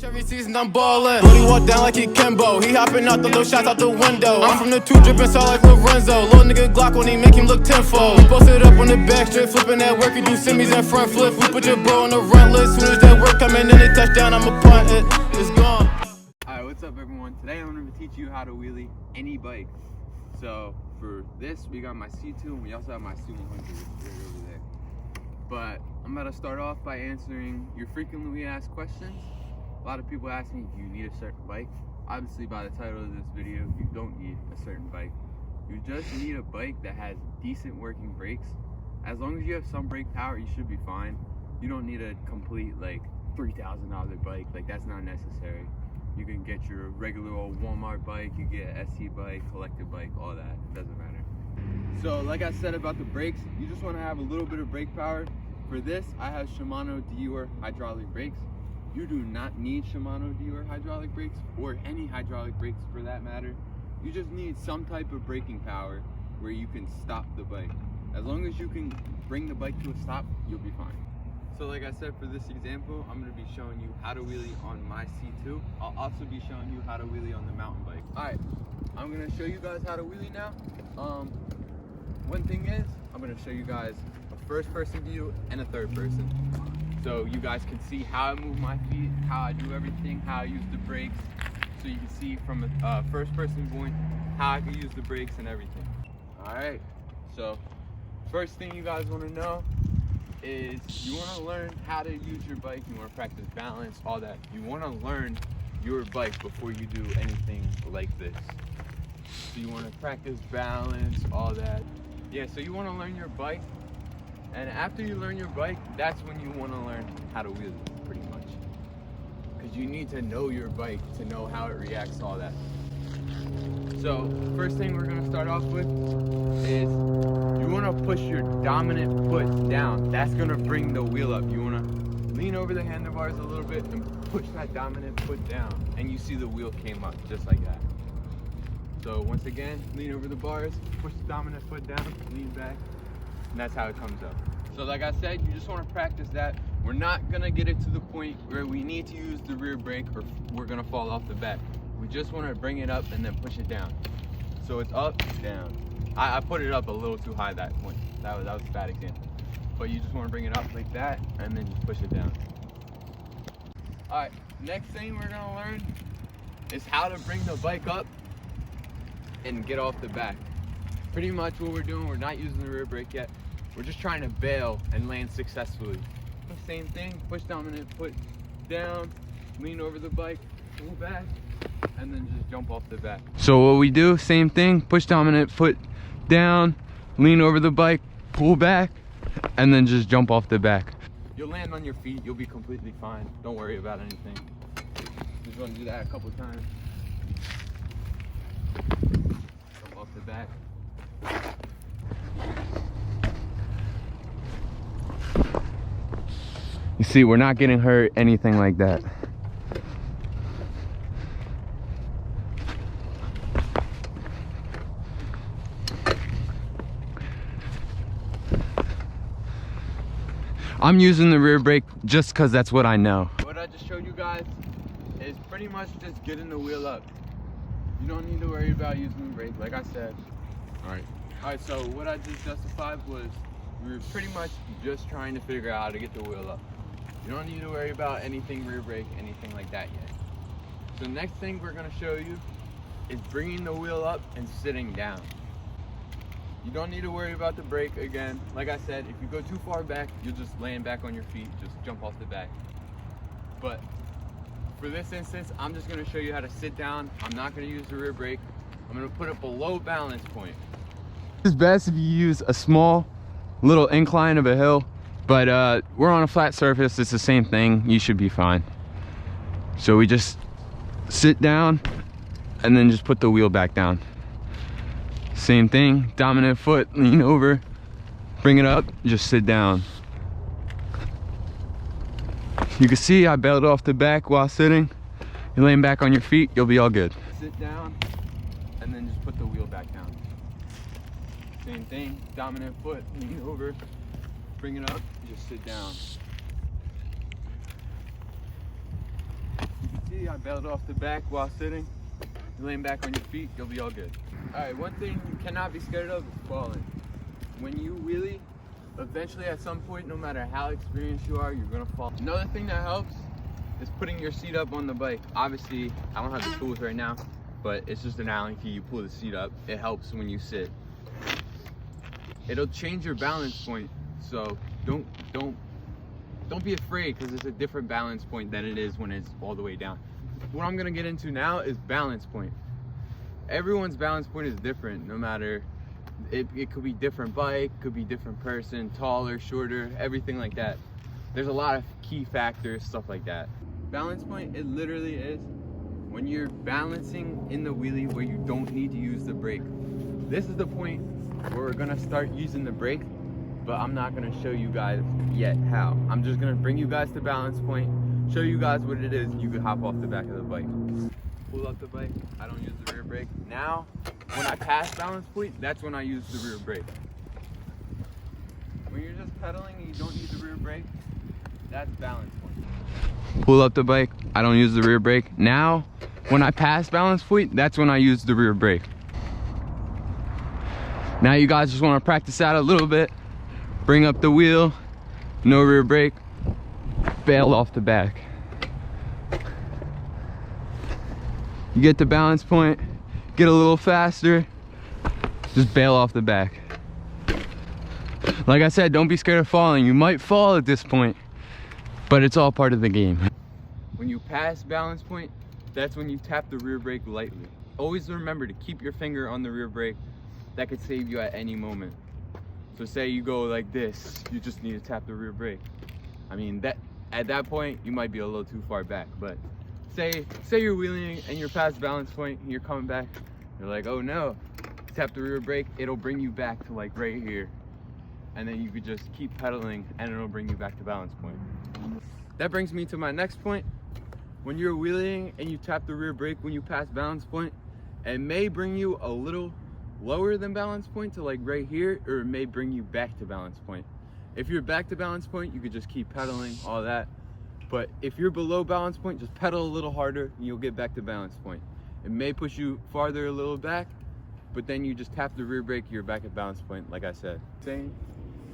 Every season I'm ballin'. Brody walk down like he Kimbo. He hopping out the little shots out the window. I'm from the two drippin' saw like Lorenzo. Little nigga Glock when he make him look tenfold. We posted up on the back strip, flipping that work. You do semis and front flip. We put your bro on the run list. Soon as that work coming in the touchdown, I'ma punt it. It's gone. Alright, what's up everyone? Today I'm gonna teach you how to wheelie any bike. So for this, we got my C2 and we also have my C100 right over there. But I'm about to start off by answering your frequently asked questions. A lot of people ask me, do you need a certain bike? Obviously, by the title of this video, you don't need a certain bike. You just need a bike that has decent working brakes. As long as you have some brake power, you should be fine. You don't need a complete like $3,000 bike. Like, that's not necessary. You can get your regular old Walmart bike, you get an SC bike, collector bike, all that. It doesn't matter. So, like I said about the brakes, you just want to have a little bit of brake power. For this, I have Shimano Dior hydraulic brakes. You do not need Shimano Dior hydraulic brakes, or any hydraulic brakes for that matter. You just need some type of braking power where you can stop the bike. As long as you can bring the bike to a stop, you'll be fine. So like I said, for this example, I'm going to be showing you how to wheelie on my C2. I'll also be showing you how to wheelie on the mountain bike. Alright, I'm going to show you guys how to wheelie now. One thing is, I'm going to show you guys a first person view and a third person. So you guys can see how I move my feet, how I do everything, how I use the brakes. So you can see from a first person point how I can use the brakes and everything. Alright, so first thing you guys want to know is you want to learn how to use your bike. You want to practice balance, all that. You want to learn your bike before you do anything like this. So you want to practice balance, all that. Yeah, so you want to learn your bike. And after you learn your bike, that's when you want to learn how to wheelie, pretty much. Because you need to know your bike to know how it reacts to all that. So, first thing we're going to start off with is you want to push your dominant foot down. That's going to bring the wheel up. You want to lean over the handlebars a little bit and push that dominant foot down. And you see the wheel came up, just like that. So, once again, lean over the bars, push the dominant foot down, lean back. And that's how it comes up. So like I said, you just want to practice that. We're not going to get it to the point where we need to use the rear brake or we're going to fall off the back. We just want to bring it up and then push it down. So it's up, down. I put it up a little too high that point. That was a bad example. But you just want to bring it up like that and then just push it down. Alright, next thing we're going to learn is how to bring the bike up and get off the back. Pretty much what we're doing, we're not using the rear brake yet. We're just trying to bail and land successfully. Same thing, push dominant foot down, lean over the bike, pull back, and then just jump off the back. So what we do, same thing, push dominant foot down, lean over the bike, pull back, and then just jump off the back. You'll land on your feet, you'll be completely fine. Don't worry about anything. Just want to do that a couple times. Jump off the back. You see, we're not getting hurt, anything like that. I'm using the rear brake just because that's what I know. What I just showed you guys is pretty much just getting the wheel up. You don't need to worry about using the brake, like I said. Alright, so what I just justified was we were pretty much just trying to figure out how to get the wheel up. You don't need to worry about anything rear brake, anything like that yet. So the next thing we're going to show you is bringing the wheel up and sitting down. You don't need to worry about the brake again. Like I said, if you go too far back, you'll just land back on your feet, just jump off the back. But for this instance, I'm just going to show you how to sit down. I'm not going to use the rear brake. I'm going to put it below balance point. It's best if you use a small little incline of a hill, but we're on a flat surface. It's the same thing. You should be fine. So we just sit down and then just put the wheel back down. Same thing, dominant foot, lean over, bring it up, just sit down. You can see I bailed off the back while sitting. You lean back on your feet, you'll be all good. Sit down and then just put the wheel back down. Same thing, dominant foot, lean over, bring it up, just sit down. see, I bailed off the back while sitting. You're laying back on your feet, you'll be all good. All right, one thing you cannot be scared of is falling. When you wheelie, eventually at some point, no matter how experienced you are, you're gonna fall. Another thing that helps is putting your seat up on the bike. Obviously, I don't have the tools right now, but it's just an Allen key. You pull the seat up. It helps when you sit. It'll change your balance point, so don't be afraid, because it's a different balance point than it is when it's all the way down. What I'm gonna get into now is balance point. Everyone's balance point is different, no matter, it could be different bike, could be different person, taller, shorter, everything like that. There's a lot of key factors, stuff like that. Balance point, it literally is when you're balancing in the wheelie where you don't need to use the brake. This is the point where we're gonna start using the brake, but I'm not gonna show you guys yet how. I'm just gonna bring you guys to balance point, show you guys what it is, you can hop off the back of the bike. Pull up the bike, I don't use the rear brake. Now, when I pass balance point, that's when I use the rear brake. When you're just pedaling and you don't need the rear brake, that's balance point. Pull up the bike, I don't use the rear brake. Now, when I pass balance point, that's when I use the rear brake. Now you guys just want to practice out a little bit. Bring up the wheel, no rear brake, bail off the back. You get to balance point, get a little faster, just bail off the back. Like I said, don't be scared of falling. You might fall at this point, but it's all part of the game. When you pass balance point, that's when you tap the rear brake lightly. Always remember to keep your finger on the rear brake. That could save you at any moment. So say you go like this, you just need to tap the rear brake. I mean, at that point, you might be a little too far back, but say you're wheeling and you're past balance point, and you're coming back, you're like, oh no, tap the rear brake, it'll bring you back to like right here. And then you could just keep pedaling and it'll bring you back to balance point. That brings me to my next point. When you're wheeling and you tap the rear brake when you pass balance point, it may bring you a little lower than balance point to like right here, or it may bring you back to balance point. If you're back to balance point, you could just keep pedaling, all that. But if you're below balance point, just pedal a little harder and you'll get back to balance point. It may push you farther a little back, but then you just tap the rear brake, you're back at balance point, like I said.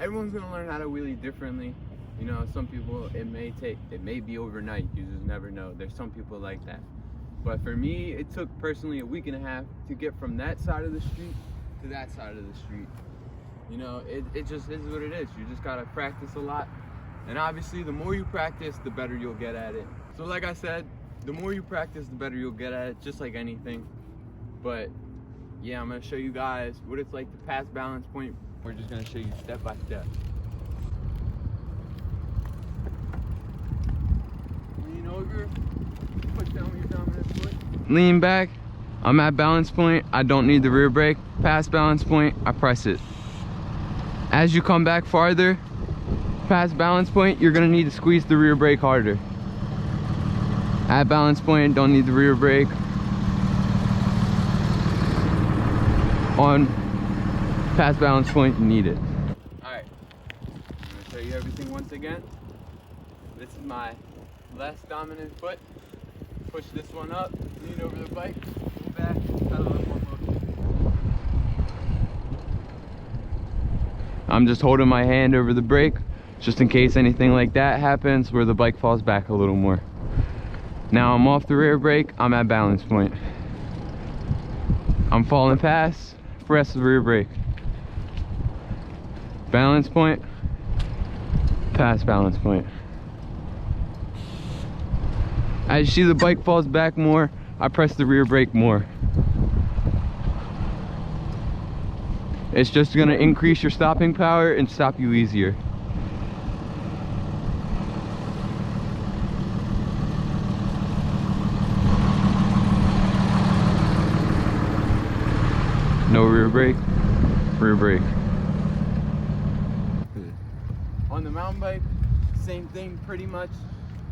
Everyone's gonna learn how to wheelie differently. You know, some people, it may be overnight, you just never know. There's some people like that. But for me, it took personally a week and a half to get from that side of the street to that side of the street. You know, it just is what it is. You just gotta practice a lot. And obviously, the more you practice, the better you'll get at it. So like I said, the more you practice, the better you'll get at it, just like anything. But yeah, I'm gonna show you guys what it's like to pass balance point. We're just gonna show you step by step. Lean over, push down with your dominant foot. Lean back, I'm at balance point, I don't need the rear brake. Past balance point, I press it. As you come back farther, past balance point, you're gonna need to squeeze the rear brake harder. At balance point, don't need the rear brake. On past balance point, you need it. Alright, I'm gonna show you everything once again. This is my less dominant foot. Push this one up, lean over the bike, pull back, pedal in one motion. I'm just holding my hand over the brake, just in case anything like that happens where the bike falls back a little more. Now I'm off the rear brake, I'm at balance point. I'm falling past, press the rear brake. Balance point, past balance point. As you see the bike falls back more, I press the rear brake more. It's just gonna increase your stopping power and stop you easier. No rear brake, rear brake. On the mountain bike, same thing pretty much.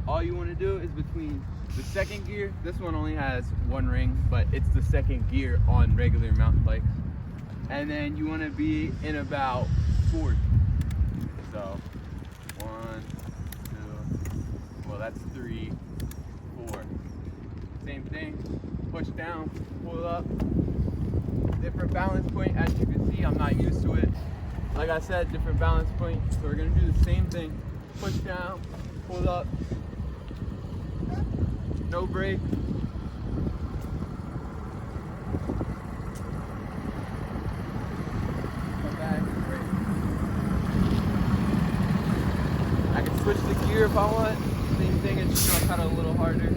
All you want to do is between the second gear, this one only has one ring, but it's the second gear on regular mountain bikes. And then you want to be in about fourth. So 1, 2, well that's 3, 4. thing. Push down, pull up. Different balance point, as you can see, I'm not used to it. Like I said, different balance point. So we're gonna do the same thing. Push down, pull up. No brake. Come back, brake. I can switch the gear if I want. Same thing, it's just gonna cut a little harder.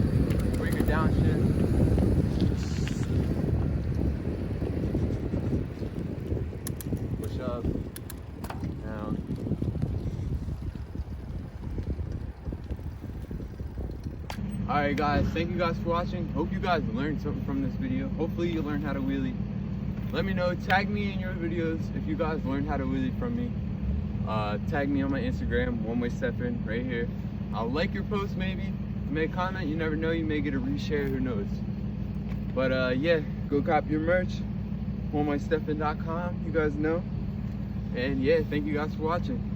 Or you can downshift. Push up, down. Alright guys, thank you guys for watching. Hope you guys learned something from this video. Hopefully you learned how to wheelie. Let me know, tag me in your videos if you guys learned how to wheelie from me. Tag me on my Instagram, One Way Steppin', right here. I'll like your post maybe. Make a comment, you never know, you may get a reshare, who knows. But yeah, go cop your merch. OneWaySteppin.com, you guys know. And yeah, thank you guys for watching.